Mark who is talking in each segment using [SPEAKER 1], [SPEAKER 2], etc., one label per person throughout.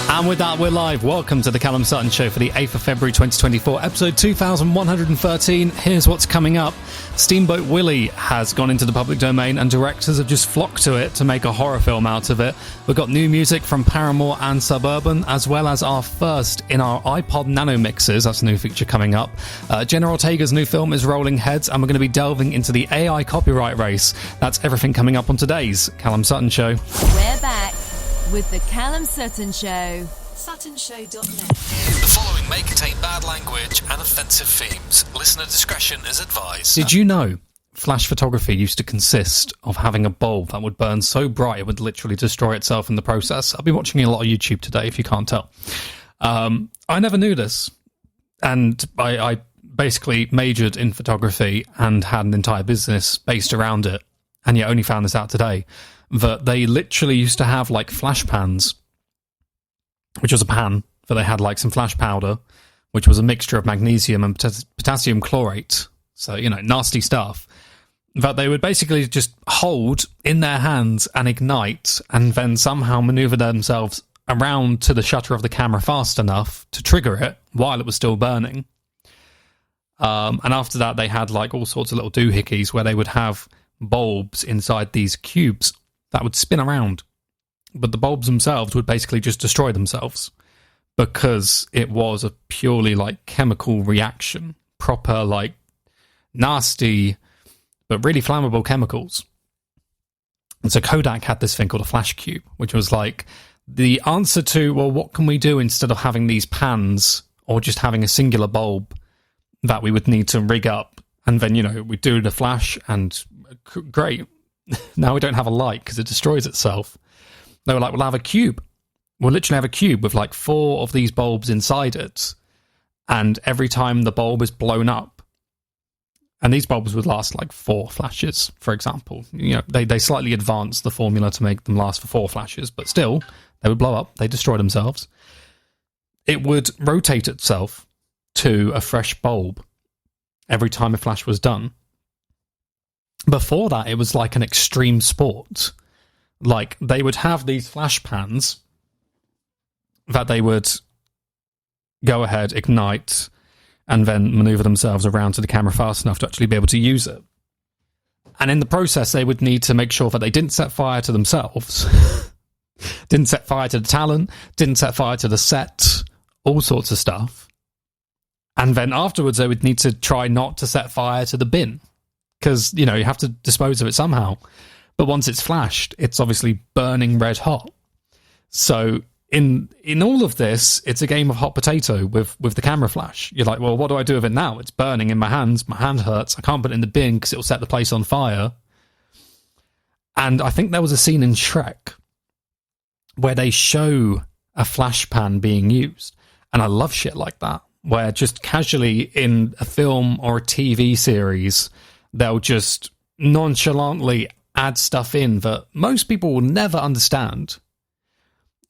[SPEAKER 1] And with that, we're live. Welcome to the Callum Sutton Show for the 8th of February 2024, episode 2113. Here's what's coming up. Steamboat Willie has gone into the public domain and directors have just flocked to it to make a horror film out of it. We've got new music from Paramore and Sub Urban, as well as our first in our iPod Nano mixes. That's a new feature coming up. Jenna Ortega's new film is rolling heads, and we're going to be delving into the AI copyright race. That's everything coming up on today's Callum Sutton Show.
[SPEAKER 2] We're back with the Callum Sutton Show.
[SPEAKER 3] SuttonShow.net.
[SPEAKER 4] The following may contain bad language and offensive themes. Listener discretion is advised.
[SPEAKER 1] Did you know flash photography used to consist of having a bulb that would burn so bright it would literally destroy itself in the process? I've been watching a lot of YouTube today, if you can't tell. I never knew this, and I basically majored in photography and had an entire business based around it, and yet only found this out today, that they literally used to have like flash pans, which was a pan, but they had like some flash powder, which was a mixture of magnesium and potassium chlorate. So, you know, nasty stuff that they would basically just hold in their hands and ignite, and then somehow maneuver themselves around to the shutter of the camera fast enough to trigger it while it was still burning. And after that, they had like all sorts of little doohickeys where they would have bulbs inside these cubes that would spin around. But the bulbs themselves would basically just destroy themselves because it was a purely like chemical reaction, proper like nasty but really flammable chemicals. And so Kodak had this thing called a flash cube, which was like the answer to, well, what can we do instead of having these pans or just having a singular bulb that we would need to rig up? And then, you know, we do the flash and great. Now we don't have a light because it destroys itself. They were like, we'll have a cube. We'll literally have a cube with like 4 of these bulbs inside it. And every time the bulb is blown up, and these bulbs would last like 4 flashes, for example. You know, they slightly advanced the formula to make them last for 4 flashes, but still, they would blow up. They destroy themselves. It would rotate itself to a fresh bulb every time a flash was done. Before that, it was like an extreme sport. Like, they would have these flash pans that they would go ahead, ignite, and then maneuver themselves around to the camera fast enough to actually be able to use it. And in the process, they would need to make sure that they didn't set fire to themselves, didn't set fire to the talent, didn't set fire to the set, all sorts of stuff. And then afterwards, they would need to try not to set fire to the bin, because, you know, you have to dispose of it somehow. But once it's flashed, it's obviously burning red hot. So in all of this, it's a game of hot potato with the camera flash. You're like, well, what do I do with it now? It's burning in my hands. My hand hurts. I can't put it in the bin because it'll set the place on fire. And I think there was a scene in Shrek where they show a flash pan being used. And I love shit like that, where just casually in a film or a TV series, they'll just nonchalantly add stuff in that most people will never understand,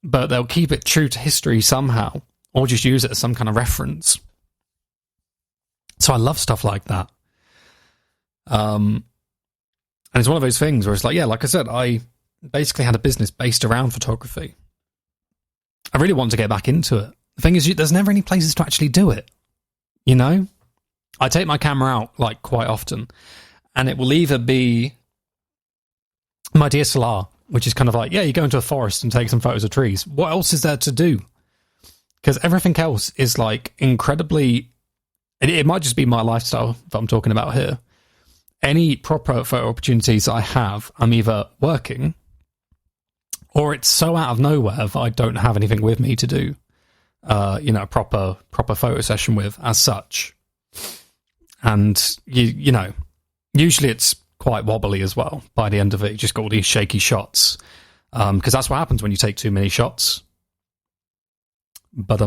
[SPEAKER 1] but they'll keep it true to history somehow, or just use it as some kind of reference. So I love stuff like that. And it's one of those things where it's like, yeah, like I said, I basically had a business based around photography. I really want to get back into it. The thing is, there's never any places to actually do it. You know? I take my camera out, like, quite often, and it will either be my DSLR, which is kind of like, yeah, you go into a forest and take some photos of trees. What else is there to do? Because everything else is like incredibly, it might just be my lifestyle that I'm talking about here. Any proper photo opportunities I have, I'm either working or it's so out of nowhere that I don't have anything with me to do, you know, a proper photo session with as such. And you know, usually it's quite wobbly as well. By the end of it, you just got all these shaky shots, because that's what happens when you take too many shots. But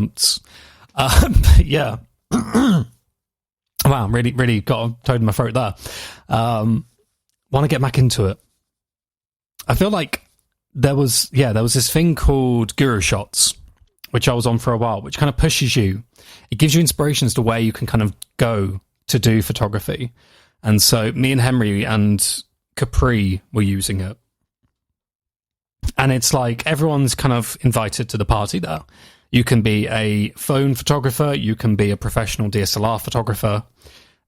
[SPEAKER 1] yeah. Wow, really got a toad in my throat there. Want to get back into it. I feel like there was this thing called Guru Shots, which I was on for a while, which kind of pushes you. It gives you inspiration as to where you can kind of go to do photography. And so me and Henry and Capri were using it. And it's like everyone's kind of invited to the party there. You can be a phone photographer, you can be a professional DSLR photographer,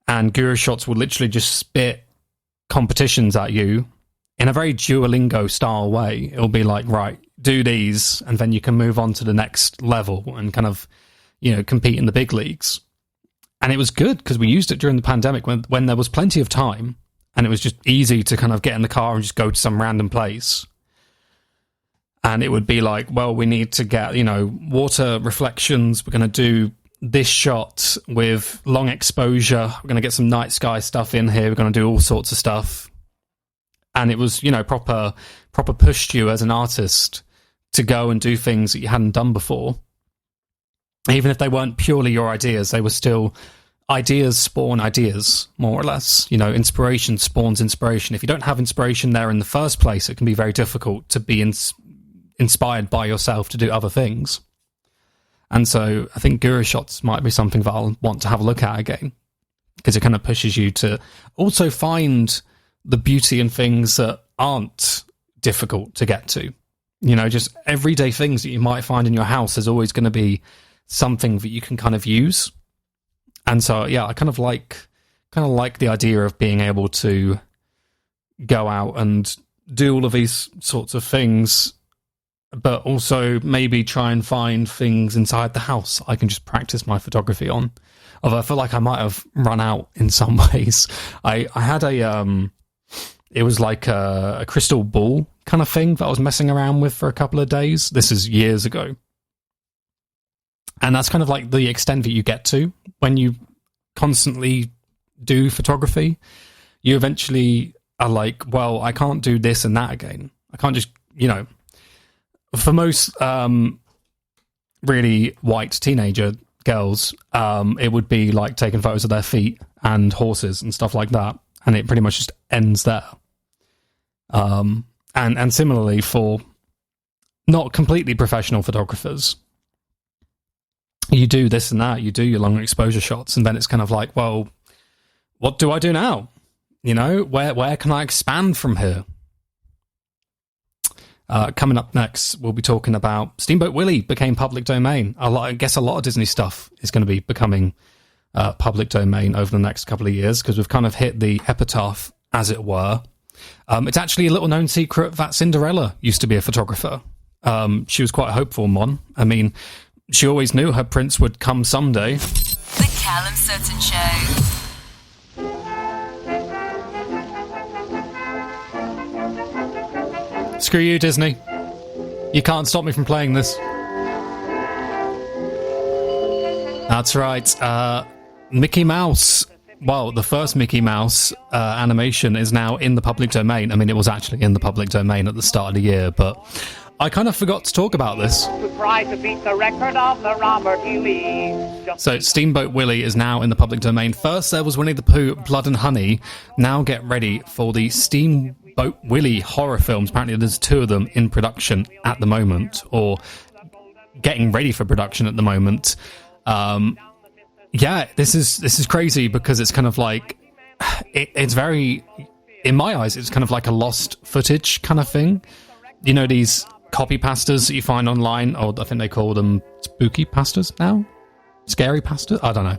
[SPEAKER 1] and Guru Shots will literally just spit competitions at you in a very Duolingo style way. It'll be like, right, do these, and then you can move on to the next level and kind of, compete in the big leagues. And it was good because we used it during the pandemic when there was plenty of time, and it was just easy to kind of get in the car and just go to some random place. And it would be like, well, we need to get, water reflections. We're going to do this shot with long exposure. We're going to get some night sky stuff in here. We're going to do all sorts of stuff. And it was, proper pushed you as an artist to go and do things that you hadn't done before. Even if they weren't purely your ideas, they were still ideas spawn ideas, more or less. Inspiration spawns inspiration. If you don't have inspiration there in the first place, it can be very difficult to be inspired by yourself to do other things. And so I think Guru Shots might be something that I'll want to have a look at again, because it kind of pushes you to also find the beauty in things that aren't difficult to get to. Just everyday things that you might find in your house. There's always going to be something that you can kind of use. And so, yeah, I kind of like the idea of being able to go out and do all of these sorts of things, but also maybe try and find things inside the house I can just practice my photography on. Although I feel like I might have run out in some ways. I had it was like a crystal ball kind of thing that I was messing around with for a couple of days. This is years ago. And that's kind of like the extent that you get to when you constantly do photography. You eventually are like, well, I can't do this and that again. I can't just, for most really white teenager girls, it would be like taking photos of their feet and horses and stuff like that, and it pretty much just ends there. And similarly for not completely professional photographers, you do this and that, you do your long exposure shots, and then it's kind of like, well, what do I do now? Where can I expand from here? Coming up next, we'll be talking about Steamboat Willie became public domain. I guess a lot of Disney stuff is going to be becoming public domain over the next couple of years, because we've kind of hit the epitaph, as it were. It's actually a little known secret that Cinderella used to be a photographer. She was quite a hopeful one. I mean, she always knew her prince would come someday.
[SPEAKER 2] The Callum Sutton Show.
[SPEAKER 1] Screw you, Disney. You can't stop me from playing this. That's right. Mickey Mouse. Well, the first Mickey Mouse animation is now in the public domain. I mean, it was actually in the public domain at the start of the year, but I kind of forgot to talk about this.
[SPEAKER 3] To try to beat the record of the Robert E. Lee.
[SPEAKER 1] So, Steamboat Willie is now in the public domain. First, there was Winnie the Pooh, Blood and Honey. Now get ready for the Steamboat Willie horror films. Apparently, there's 2 of them in production at the moment, or getting ready for production at the moment. Yeah, this is crazy, because it's kind of like it's very, in my eyes, it's kind of like a lost footage kind of thing. These copy pastas that you find online, or I think they call them spooky pastas now, scary pasta. I don't know.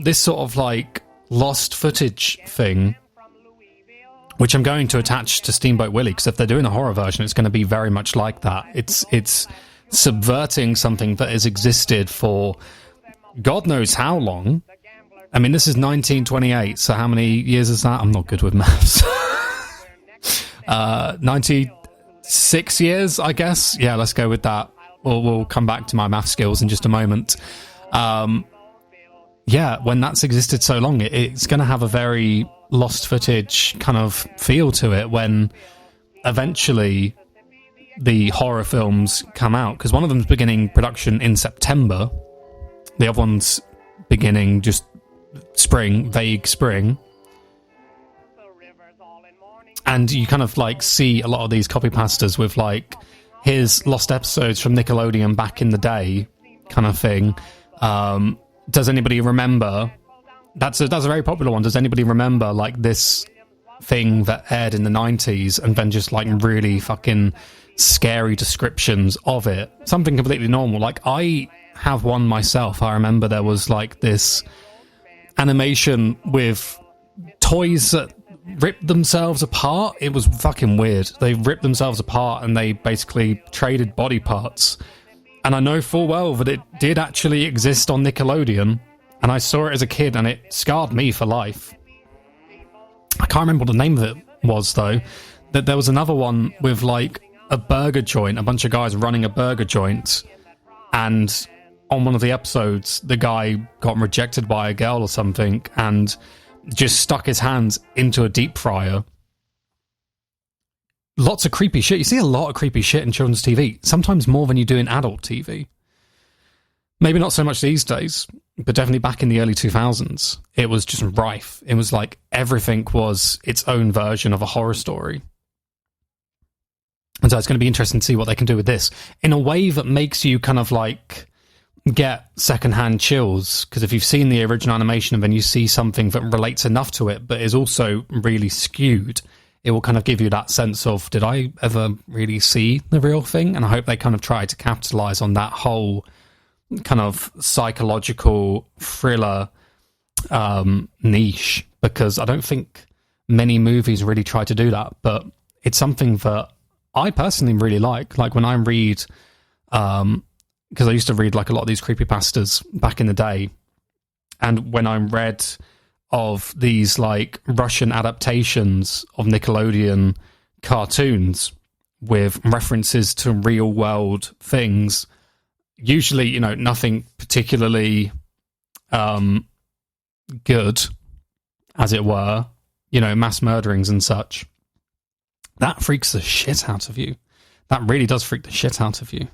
[SPEAKER 1] This sort of like lost footage thing, which I'm going to attach to Steamboat Willie, because if they're doing a horror version, it's going to be very much like that. It's subverting something that has existed for God knows how long. I mean, this is 1928, so how many years is that? I'm not good with maths. 96 years, I guess. Yeah, let's go with that. We'll come back to my math skills in just a moment. Yeah, when that's existed so long, it's going to have a very lost footage kind of feel to it when eventually the horror films come out, because one of them's beginning production in September. The other one's beginning just spring, vague spring. And you kind of like see a lot of these copy pastas with like, here's lost episodes from Nickelodeon back in the day kind of thing. Does anybody remember? That's a very popular one. Does anybody remember like this thing that aired in the 90s and then just like really fucking scary descriptions of it. Something completely normal. Like, I have one myself. I remember there was like this animation with toys that ripped themselves apart. It was fucking weird. They ripped themselves apart and they basically traded body parts. And I know full well that it did actually exist on Nickelodeon, and I saw it as a kid and it scarred me for life. I can't remember what the name of it was, though. That there was another one with like a burger joint, a bunch of guys running a burger joint, and on one of the episodes the guy got rejected by a girl or something and just stuck his hands into a deep fryer. Lots of creepy shit. You see a lot of creepy shit in children's TV, sometimes more than you do in adult TV. Maybe not so much these days, but definitely back in the early 2000s, it was just rife. It was like everything was its own version of a horror story. And so it's going to be interesting to see what they can do with this in a way that makes you kind of like get secondhand chills, because if you've seen the original animation and then you see something that relates enough to it but is also really skewed, it will kind of give you that sense of, did I ever really see the real thing? And I hope they kind of try to capitalize on that whole kind of psychological thriller niche, because I don't think many movies really try to do that, but it's something that I personally really like when I read, because I used to read like a lot of these creepypastas back in the day, and when I read of these like Russian adaptations of Nickelodeon cartoons with references to real world things, usually, you know, nothing particularly good, as it were, you know, mass murderings and such, that freaks the shit out of you. That really does freak the shit out of you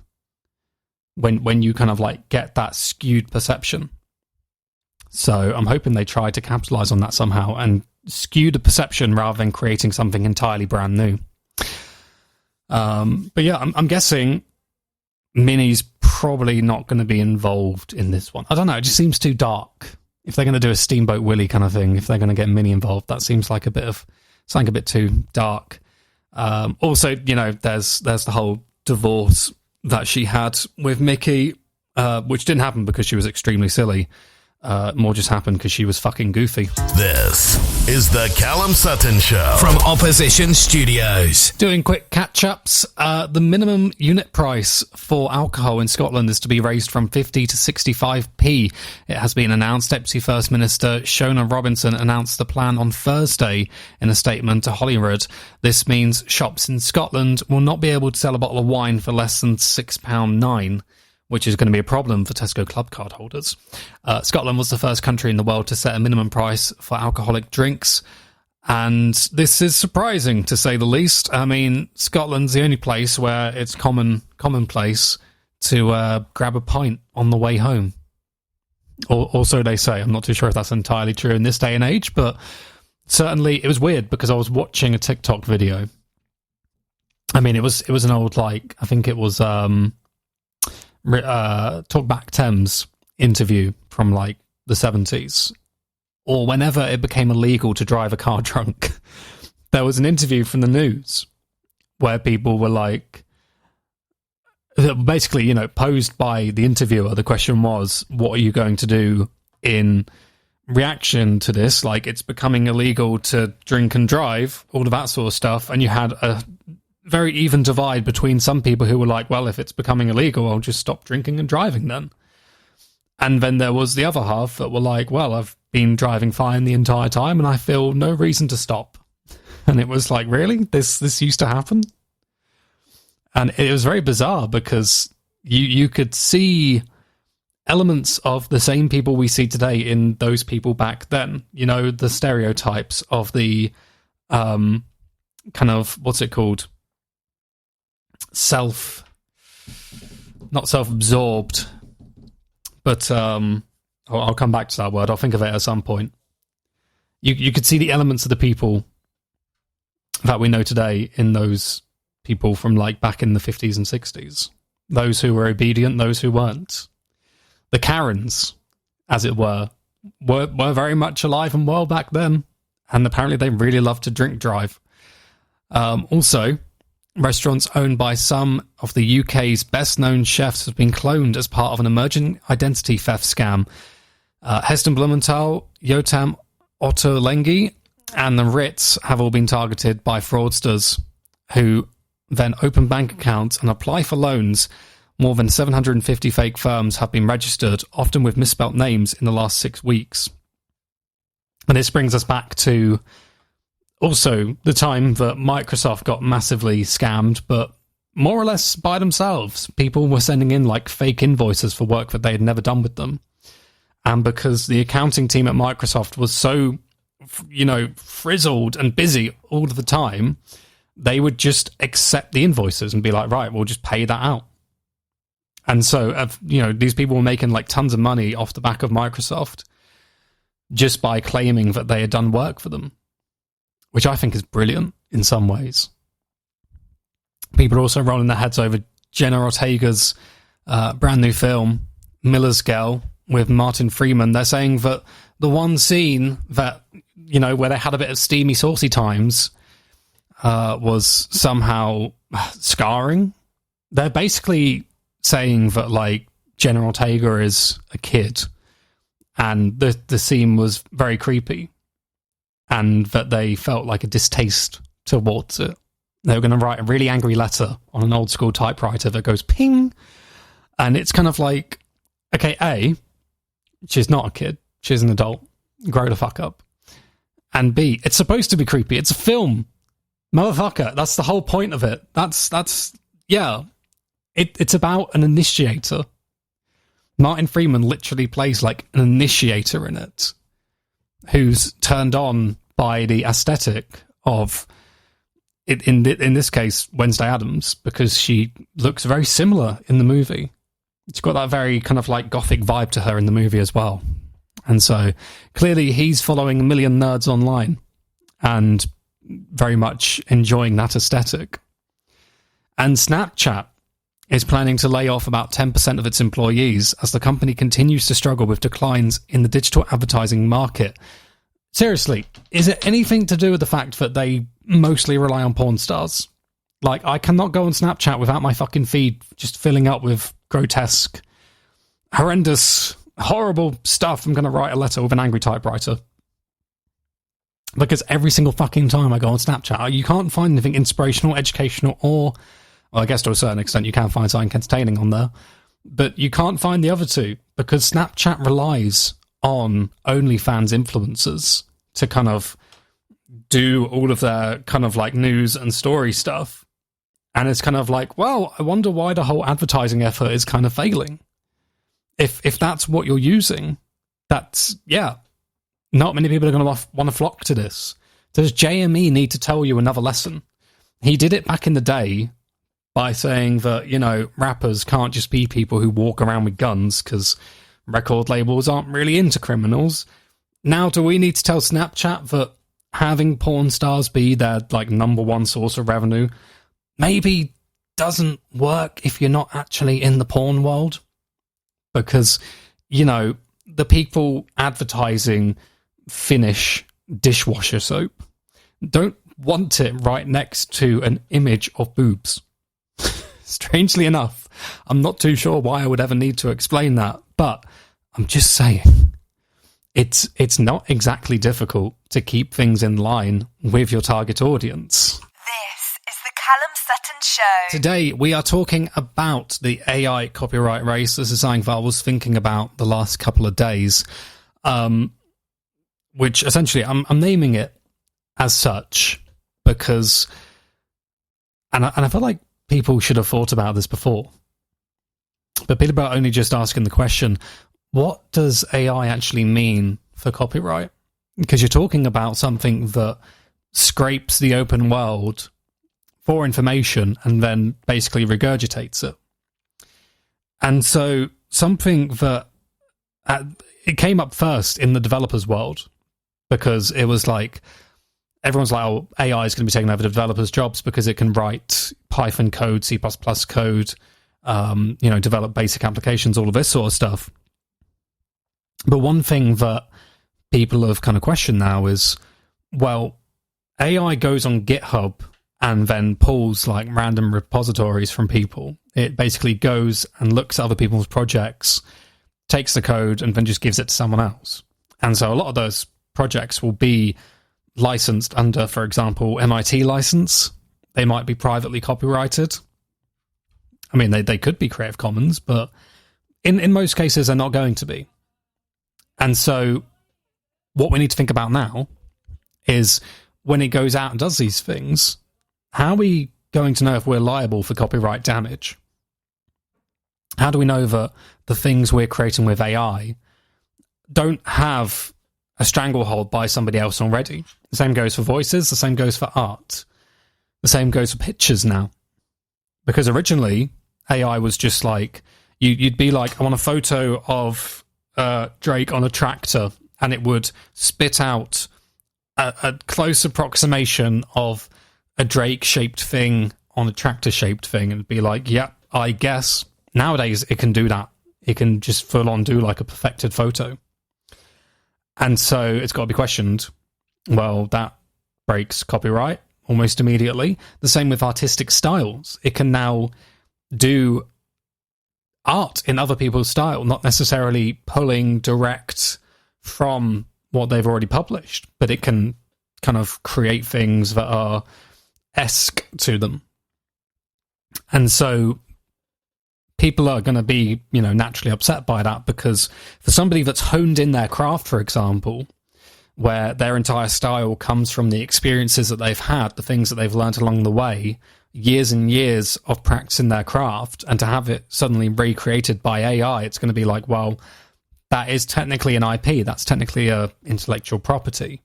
[SPEAKER 1] when you kind of like get that skewed perception. So I'm hoping they try to capitalize on that somehow and skew the perception rather than creating something entirely brand new. But yeah, I'm guessing Minnie's probably not going to be involved in this one. I don't know, it just seems too dark. If they're going to do a Steamboat Willie kind of thing, if they're going to get Minnie involved, that seems like something a bit too dark. Also, you know, there's the whole divorce that she had with Mickey, which didn't happen because she was extremely silly. More just happened because she was fucking goofy.
[SPEAKER 5] This is the Callum Sutton Show from Opposition Studios.
[SPEAKER 1] Doing quick catch-ups. The minimum unit price for alcohol in Scotland is to be raised from 50 to 65p. It has been announced. Deputy First Minister Shona Robinson announced the plan on Thursday in a statement to Holyrood. This means shops in Scotland will not be able to sell a bottle of wine for less than £6.9, which is going to be a problem for Tesco Club card holders. Scotland was the first country in the world to set a minimum price for alcoholic drinks, and this is surprising, to say the least. I mean, Scotland's the only place where it's commonplace to grab a pint on the way home. Or so they say. I'm not too sure if that's entirely true in this day and age, but certainly it was weird because I was watching a TikTok video. I mean, it was an old, like, I think it was... Talkback Thames interview from like the 70s, or whenever it became illegal to drive a car drunk. There was an interview from the news where people were like, basically, you know, posed by the interviewer, the question was, what are you going to do in reaction to this? Like, it's becoming illegal to drink and drive, all of that sort of stuff. And you had a very even divide between some people who were like, well, if it's becoming illegal, I'll just stop drinking and driving then. And then there was the other half that were like, well, I've been driving fine the entire time and I feel no reason to stop. And it was like, really? This used to happen? And it was very bizarre because you could see elements of the same people we see today in those people back then. You know, the stereotypes of the kind of, what's it called? Not self-absorbed, but I'll come back to that word. I'll think of it at some point. You could see the elements of the people that we know today in those people from like back in the 50s and 60s. Those who were obedient, those who weren't. The Karens, as it were very much alive and well back then, and apparently they really loved to drink drive. Also, restaurants owned by some of the UK's best-known chefs have been cloned as part of an emerging identity theft scam. Heston Blumenthal, Yotam Ottolenghi, and the Ritz have all been targeted by fraudsters who then open bank accounts and apply for loans. More than 750 fake firms have been registered, often with misspelt names, in the last 6 weeks. And this brings us back to also the time that Microsoft got massively scammed, but more or less by themselves. People were sending in like fake invoices for work that they had never done with them. And because the accounting team at Microsoft was so, frizzled and busy all of the time, they would just accept the invoices and be like, right, we'll just pay that out. And so, these people were making like tons of money off the back of Microsoft just by claiming that they had done work for them, which I think is brilliant in some ways. People are also rolling their heads over Jenna Ortega's brand new film, Miller's Girl, with Martin Freeman. They're saying that the one scene that, where they had a bit of steamy, saucy times was somehow scarring. They're basically saying that, like, Jenna Ortega is a kid and the scene was very creepy and that they felt like a distaste towards it. They were going to write a really angry letter on an old school typewriter that goes ping. And it's kind of like, okay, A, she's not a kid. She's an adult. Grow the fuck up. And B, it's supposed to be creepy. It's a film. Motherfucker. That's the whole point of it. Yeah. It's about an initiator. Martin Freeman literally plays like an initiator in it, who's turned on by the aesthetic of, in this case, Wednesday Addams, because she looks very similar in the movie. It's got that very kind of like gothic vibe to her in the movie as well. And so clearly he's following a million nerds online and very much enjoying that aesthetic. And Snapchat is planning to lay off about 10% of its employees as the company continues to struggle with declines in the digital advertising market. Seriously, is it anything to do with the fact that they mostly rely on porn stars? Like, I cannot go on Snapchat without my fucking feed just filling up with grotesque, horrendous, horrible stuff. I'm going to write a letter with an angry typewriter. Because every single fucking time I go on Snapchat, you can't find anything inspirational, educational, or, well, I guess to a certain extent you can find something entertaining on there, but you can't find the other two because Snapchat relies on OnlyFans influencers to kind of do all of their kind of like news and story stuff. And it's kind of like, well, I wonder why the whole advertising effort is kind of failing. If that's what you're using, that's, yeah, not many people are going to want to flock to this. Does JME need to tell you another lesson? He did it back in the day by saying that, rappers can't just be people who walk around with guns because record labels aren't really into criminals. Now, do we need to tell Snapchat that having porn stars be their like number one source of revenue maybe doesn't work if you're not actually in the porn world? Because, the people advertising Finish dishwasher soap don't want it right next to an image of boobs. Strangely enough, I'm not too sure why I would ever need to explain that, but I'm just saying, it's not exactly difficult to keep things in line with your target audience.
[SPEAKER 6] This is the Callum Sutton Show.
[SPEAKER 1] Today, we are talking about the AI copyright race. This is something that I was thinking about the last couple of days, which essentially I'm naming it as such because, and I feel like people should have thought about this before, but people are only just asking the question, what does AI actually mean for copyright? Because you're talking about something that scrapes the open world for information and then basically regurgitates it. And so something that it came up first in the developers world because it was like, everyone's like, oh, AI is going to be taking over the developers' jobs because it can write Python code, C++ code, develop basic applications, all of this sort of stuff. But one thing that people have kind of questioned now is, well, AI goes on GitHub and then pulls like random repositories from people. It basically goes and looks at other people's projects, takes the code, and then just gives it to someone else. And so a lot of those projects will be licensed under, for example, MIT license. They might be privately copyrighted. I mean, they could be Creative Commons, but in most cases, they're not going to be. And so what we need to think about now is when it goes out and does these things, how are we going to know if we're liable for copyright damage? How do we know that the things we're creating with AI don't have a stranglehold by somebody else already? The same goes for voices, the same goes for art, the same goes for pictures now. Because originally, AI was just like, you'd be like, I want a photo of Drake on a tractor, and it would spit out a close approximation of a Drake-shaped thing on a tractor-shaped thing, and be like, yeah, I guess. Nowadays, it can do that. It can just full-on do like a perfected photo. And so it's got to be questioned. Well, that breaks copyright almost immediately. The same with artistic styles. It can now do art in other people's style, not necessarily pulling direct from what they've already published, but it can kind of create things that are esque to them. And so people are going to be, naturally upset by that, because for somebody that's honed in their craft, for example, where their entire style comes from the experiences that they've had, the things that they've learned along the way, years and years of practicing their craft, and to have it suddenly recreated by AI, it's going to be like, well, that is technically an IP, that's technically a intellectual property,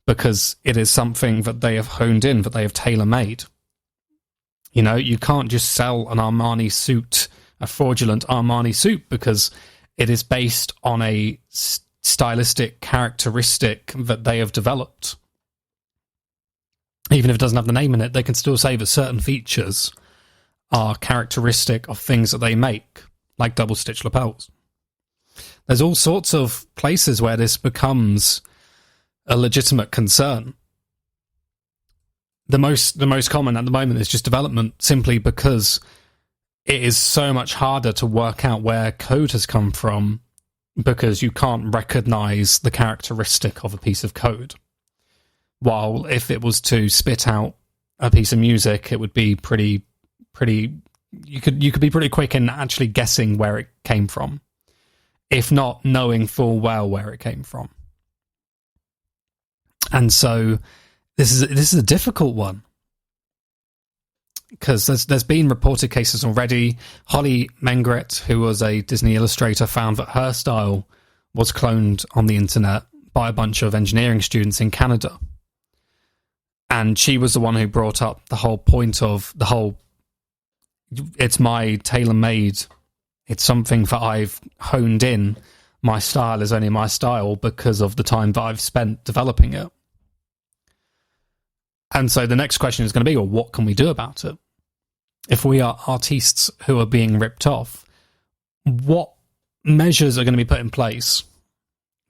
[SPEAKER 1] because it is something that they have honed in, that they have tailor-made. You can't just sell an Armani suit, a fraudulent Armani suit, because it is based on a stylistic characteristic that they have developed. Even if it doesn't have the name in it, they can still say that certain features are characteristic of things that they make, like double-stitch lapels. There's all sorts of places where this becomes a legitimate concern. The most common at the moment is just development, simply because it is so much harder to work out where code has come from, because you can't recognize the characteristic of a piece of code. While if it was to spit out a piece of music, it would be pretty you could be pretty quick in actually guessing where it came from, if not knowing full well where it came from. And so this is a difficult one, because there's been reported cases already. Holly Mengret, who was a Disney illustrator, found that her style was cloned on the internet by a bunch of engineering students in Canada. And she was the one who brought up the whole point of it's my tailor-made, it's something that I've honed in, my style is only my style because of the time that I've spent developing it. And so the next question is going to be, well, what can we do about it? If we are artists who are being ripped off, what measures are going to be put in place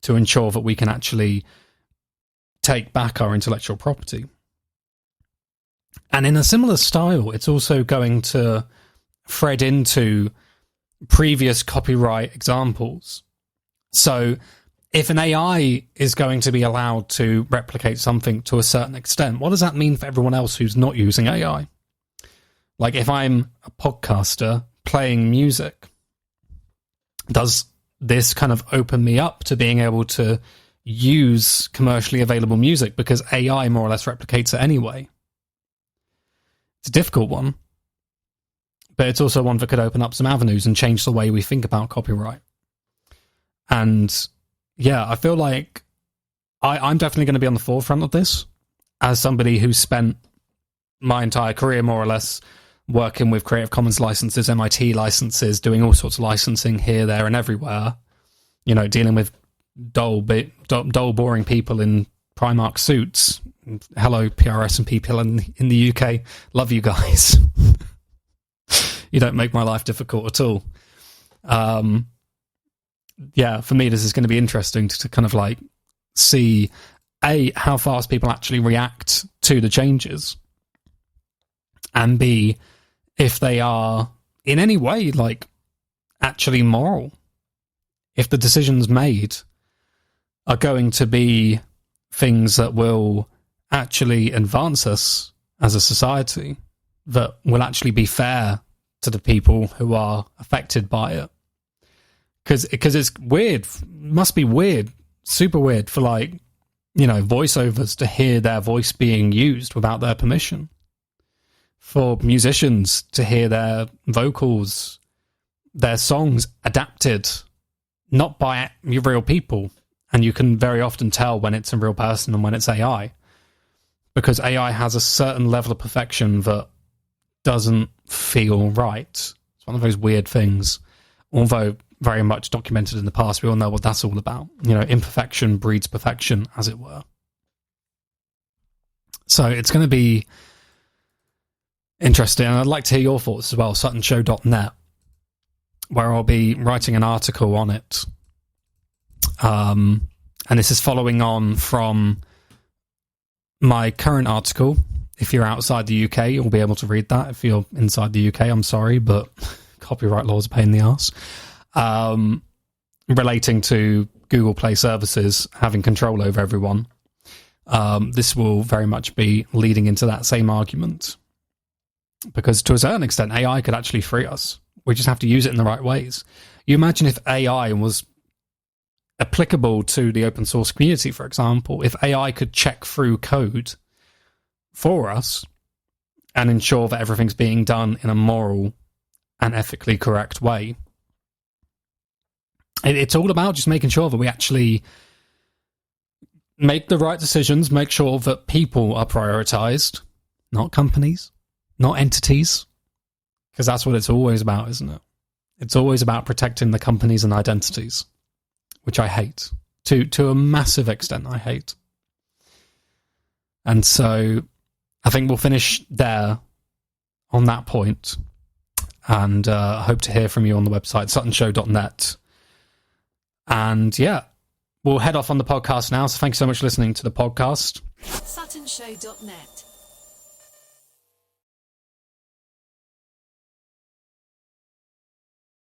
[SPEAKER 1] to ensure that we can actually take back our intellectual property? And in a similar style, it's also going to thread into previous copyright examples. So if an AI is going to be allowed to replicate something to a certain extent, what does that mean for everyone else who's not using AI? Like, if I'm a podcaster playing music, does this kind of open me up to being able to use commercially available music, because AI more or less replicates it anyway? It's a difficult one, but it's also one that could open up some avenues and change the way we think about copyright. And yeah, I feel like I'm definitely going to be on the forefront of this, as somebody who's spent my entire career more or less working with Creative Commons licenses, MIT licenses, doing all sorts of licensing here, there, and everywhere. Dealing with dull, boring people in Primark suits. Hello, PRS and people in the UK. Love you guys. You don't make my life difficult at all. Yeah, for me, this is going to be interesting to kind of like see, how fast people actually react to the changes. and B, if they are in any way, like, actually moral. If the decisions made are going to be things that will actually advance us as a society, that will actually be fair to the people who are affected by it. Because it's weird, must be weird, super weird for, like, you know, voiceovers to hear their voice being used without their permission. For musicians to hear their vocals, their songs adapted, not by real people. And you can very often tell when it's a real person and when it's AI. Because AI has a certain level of perfection that doesn't feel right. It's one of those weird things. Although very much documented in the past, we all know what that's all about. You know, imperfection breeds perfection, as it were. So it's going to be interesting. And I'd like to hear your thoughts as well, suttonshow.net, where I'll be writing an article on it. And this is following on from my current article. If you're outside the UK, you'll be able to read that. If you're inside the UK, I'm sorry, but copyright laws are a pain in the arse. Relating to Google Play services having control over everyone. This will very much be leading into that same argument. Because to a certain extent, AI could actually free us. We just have to use it in the right ways. You imagine if AI was applicable to the open source community, for example, if AI could check through code for us and ensure that everything's being done in a moral and ethically correct way. It's all about just making sure that we actually make the right decisions, make sure that people are prioritized, not companies, not entities, because that's what it's always about, isn't it? It's always about protecting the companies and identities, which I hate. To a massive extent, I hate. And so I think we'll finish there on that point. And I hope to hear from you on the website, suttonshow.net. And yeah, we'll head off on the podcast now. So thank you so much for listening to the podcast.
[SPEAKER 2] suttonshow.net